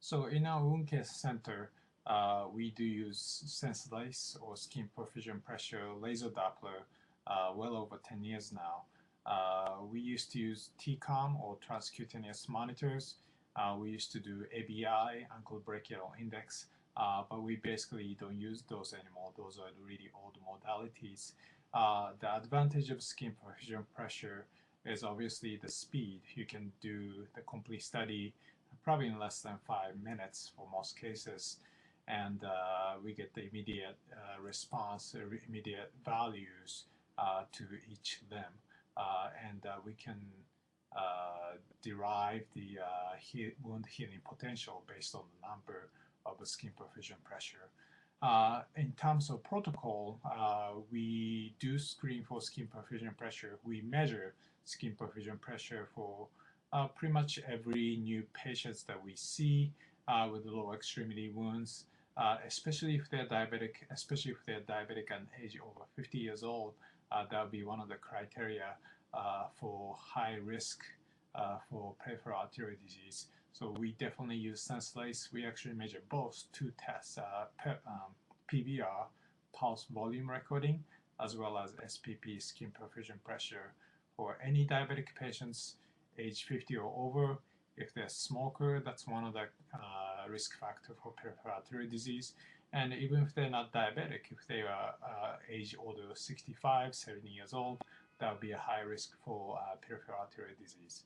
So in our wound care center, we do use SensiLase or skin perfusion pressure laser Doppler well over 10 years now. We used to use TCOM or transcutaneous monitors. We used to do ABI, ankle brachial index, but we basically don't use those anymore. Those are really old modalities. The advantage of skin perfusion pressure is obviously the speed. You can do the complete study probably in less than 5 minutes for most cases, and we get the immediate response, immediate values to each limb, and we can derive the wound healing potential based on the number of the skin perfusion pressure. In terms of protocol, we do screen for skin perfusion pressure. We measure skin perfusion pressure for pretty much every new patients that we see with lower extremity wounds, especially if they're diabetic, and age over 50 years old. That would be one of the criteria for high risk for peripheral artery disease. So we definitely use SensiLase. We actually measure both two tests, PVR, pulse volume recording, as well as SPP, skin perfusion pressure, for any diabetic patients age 50 or over. If they're a smoker, that's one of the risk factors for peripheral artery disease. And even if they're not diabetic, if they are age older 65, 70 years old, that would be a high risk for peripheral artery disease.